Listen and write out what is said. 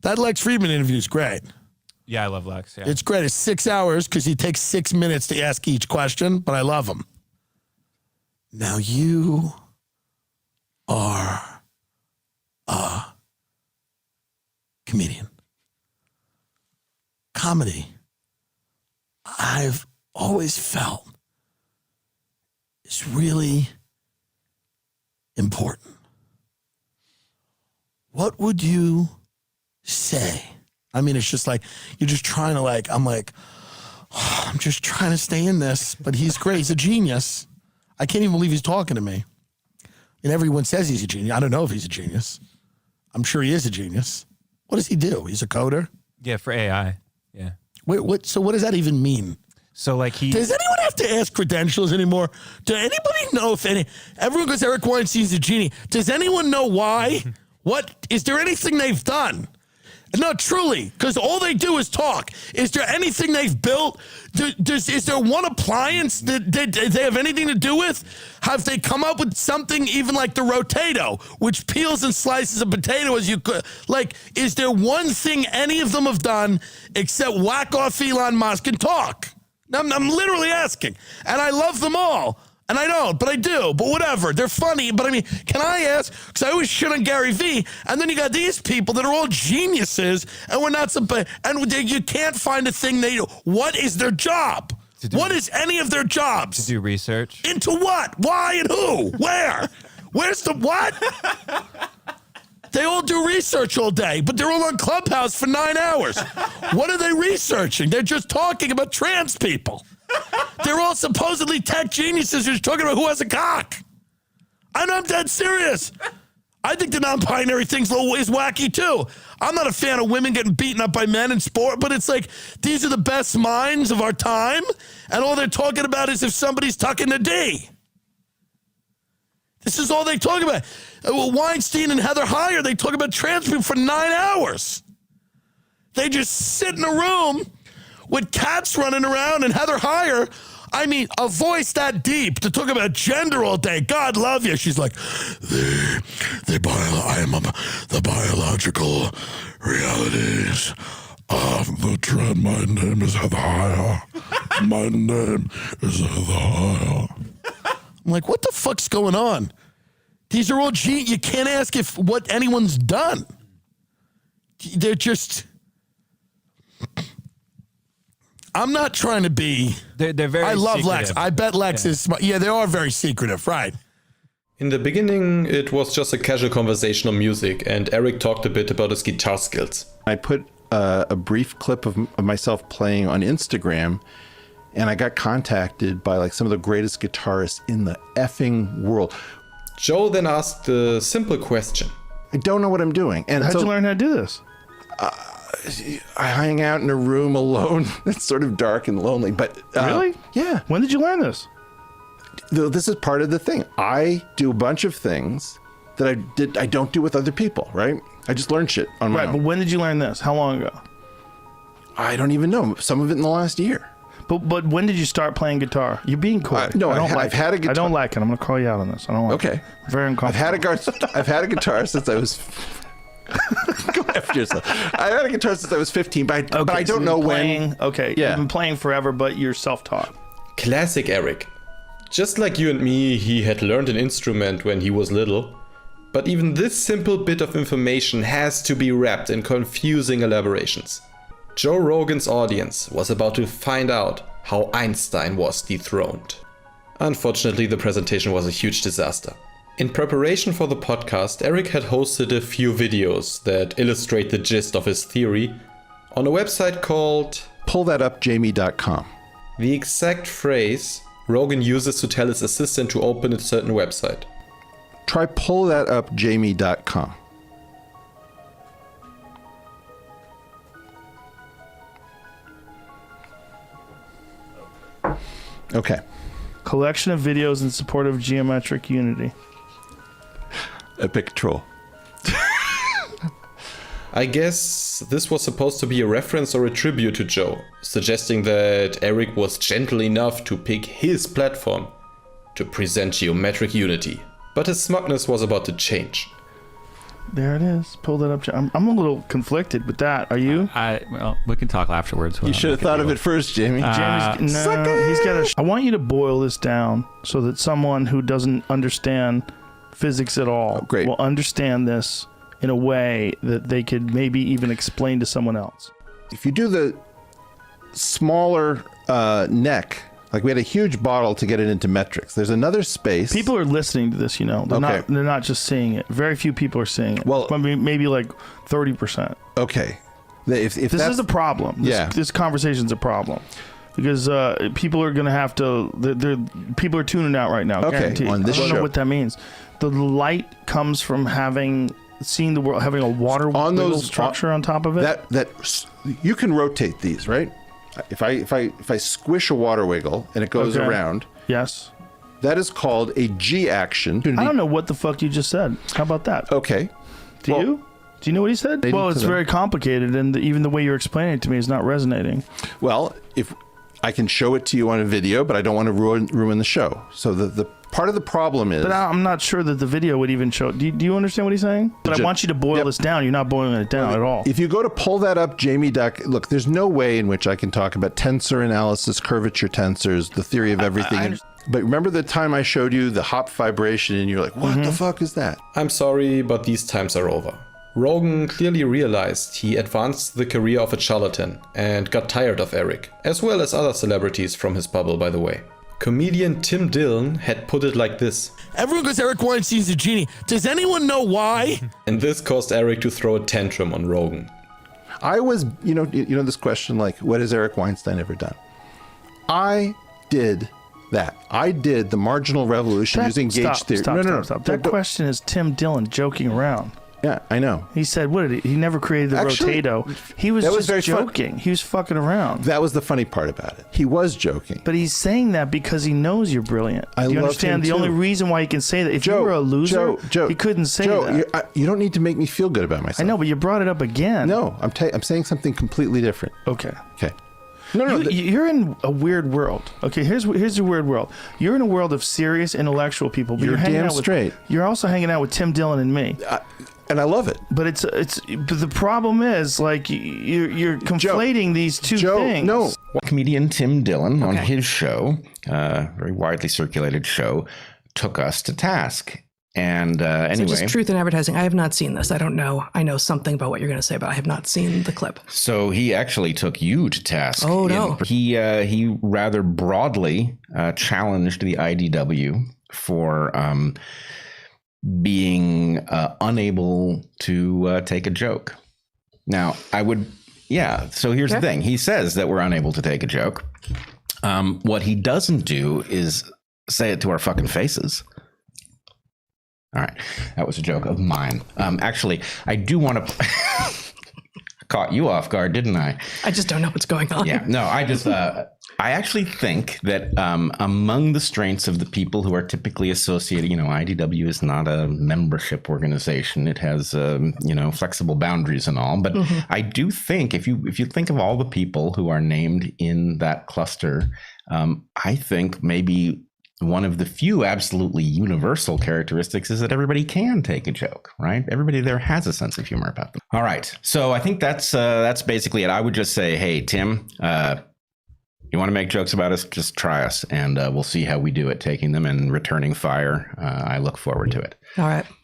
That Lex Friedman interview is great. Yeah, I love Lex. Yeah. It's great. It's 6 hours because he takes 6 minutes to ask each question, but I love him. Now you are a comedian. Comedy, I've always felt, is really important. What would you say? I mean, it's just like, you're just trying to like, I'm like, oh, I'm just trying to stay in this, but he's great. He's a genius. I can't even believe he's talking to me. And everyone says he's a genius. I don't know if he's a genius. I'm sure he is a genius. What does he do? He's a coder? Yeah, for AI. Yeah. Wait, what? So what does that even mean? So like Does anyone have to ask credentials anymore? Does anybody know if everyone goes, Eric Weinstein's a genie. Does anyone know why? What, is there anything they've done? No, truly, because all they do is talk. Is there anything they've built? Is there one appliance that they have anything to do with? Have they come up with something even like the Rotato, which peels and slices a potato as you could? Like, is there one thing any of them have done except whack off Elon Musk and talk? I'm literally asking. And I love them all. And I don't, but I do. But whatever. They're funny. But I mean, can I ask? Because I always shit on Gary Vee. And then you got these people that are all geniuses. And we're not and you can't find a thing they do. What is their job? What is any of their jobs? To do research. Into what? Why and who? Where? Where's the what? They all do research all day, but they're all on Clubhouse for 9 hours. What are they researching? They're just talking about trans people. They're all supposedly tech geniuses who's talking about who has a cock. I'm dead serious. I think the non-binary thing's is wacky too. I'm not a fan of women getting beaten up by men in sport, but it's like, these are the best minds of our time, and all they're talking about is if somebody's tucking the D. This is all they talk about. Weinstein and Heather Heyer, they talk about trans people for 9 hours. They just sit in a room with cats running around, and Heather Heyer, I mean, a voice that deep to talk about gender all day. God love you. She's like, the biological realities of the trend. My name is Heather Heyer. My name is Heather Heyer. I'm like, what the fuck's going on? These are all you can't ask if what anyone's done. They're just. I'm not trying to be. They're very. I love secretive. Lex. I bet Lex is smart. Yeah, they are very secretive, right? In the beginning, it was just a casual conversation on music, and Eric talked a bit about his guitar skills. I put a brief clip of myself playing on Instagram, and I got contacted by like some of the greatest guitarists in the effing world. Joe then asked a simple question. I don't know what I'm doing. And how'd you learn how to do this? I hang out in a room alone. It's sort of dark and lonely, but really? Yeah. When did you learn this? This is part of the thing. I do a bunch of things that I don't do with other people, right? I just learn shit on my own. But when did you learn this? How long ago? I don't even know. Some of it in the last year. But when did you start playing guitar? You're being coy. No, I've had a guitar. I don't like it. I'm going to call you out on this. I don't like it. Very uncomfortable. I've had a guitar since I was. Go after yourself. I had a guitar since I was 15, but I don't know when. Okay, yeah. You've been playing forever, but you're self-taught. Classic Eric. Just like you and me, he had learned an instrument when he was little. But even this simple bit of information has to be wrapped in confusing elaborations. Joe Rogan's audience was about to find out how Einstein was dethroned. Unfortunately, the presentation was a huge disaster. In preparation for the podcast, Eric had hosted a few videos that illustrate the gist of his theory on a website called pullthatupjamie.com. The exact phrase Rogan uses to tell his assistant to open a certain website. Try pullthatupjamie.com. Okay. Collection of videos in support of geometric unity. Epic troll. I guess this was supposed to be a reference or a tribute to Joe, suggesting that Eric was gentle enough to pick his platform to present geometric unity. But his smugness was about to change. There it is. Pull that up. I'm a little conflicted with that. Are you? Well, we can talk afterwards. You should have thought of it first, Jamie. Jamie's, no, he's got. I want you to boil this down so that someone who doesn't understand physics at all will understand this in a way that they could maybe even explain to someone else. If you do the smaller neck, like we had a huge bottle to get it into metrics. There's another space. People are listening to this, you know. They're not just seeing it. Very few people are seeing it. Well, maybe like 30%. Okay. If this is a problem. This conversation's a problem. Because people are going to have to... people are tuning out right now. Okay, on this I don't show. know what that means. The light comes from seeing the world, having a water structure on top of it. That you can rotate these, right? If I squish a water wiggle and it goes around, yes, that is called a G action. I don't know what the fuck you just said. How about that? Okay. Do you know what he said? Well, it's very complicated, and even the way you're explaining it to me is not resonating. Well, if I can show it to you on a video, but I don't want to ruin the show. So the part of the problem is... But I'm not sure that the video would even show... Do you understand what he's saying? But I want you to boil this down. You're not boiling it down at all. If you go to pull that up, Jamie Duck... Look, there's no way in which I can talk about tensor analysis, curvature tensors, the theory of everything. But remember the time I showed you the hop vibration and you're like, what the fuck is that? I'm sorry, but these times are over. Rogan clearly realized he advanced the career of a charlatan and got tired of Eric, as well as other celebrities from his bubble, by the way. Comedian Tim Dillon had put it like this. Everyone goes, Eric Weinstein's a genie. Does anyone know why? And this caused Eric to throw a tantrum on Rogan. I was, you know this question, like, what has Eric Weinstein ever done? I did that. I did the marginal revolution using gauge theory. Stop. That question is Tim Dillon joking around. Yeah, I know. He said, what did he never created the rotato. He was just joking. He was fucking around. That was the funny part about it. He was joking. But he's saying that because he knows you're brilliant. Do you understand? The only reason why he can say that, if you were a loser, he couldn't say that. You don't need to make me feel good about myself. I know, but you brought it up again. No, I'm saying something completely different. Okay. No. You're in a weird world. Okay, here's your weird world. You're in a world of serious intellectual people. But you're hanging out with, you're also hanging out with Tim Dillon and me. And I love it. But but the problem is, like, you're conflating these two things. No. Comedian Tim Dillon on his show, very widely circulated show, took us to task. And anyway, so just truth in advertising. I have not seen this. I don't know. I know something about what you're going to say, but I have not seen the clip. So he actually took you to task. Oh no! He rather broadly challenged the IDW for being unable to take a joke. Now, so here's the thing. He says that we're unable to take a joke. What he doesn't do is say it to our fucking faces. All right. That was a joke of mine. Actually, I do want to... Caught you off guard, didn't I? I just don't know what's going on. Yeah, no, I actually think that among the strengths of the people who are typically associated, IDW is not a membership organization. It has, flexible boundaries and all. But I do think if you think of all the people who are named in that cluster, I think maybe one of the few absolutely universal characteristics is that everybody can take a joke, right? Everybody there has a sense of humor about them. All right. So I think that's basically it. I would just say, hey, Tim, you want to make jokes about us? Just try us, and we'll see how we do at taking them and returning fire. I look forward to it. All right.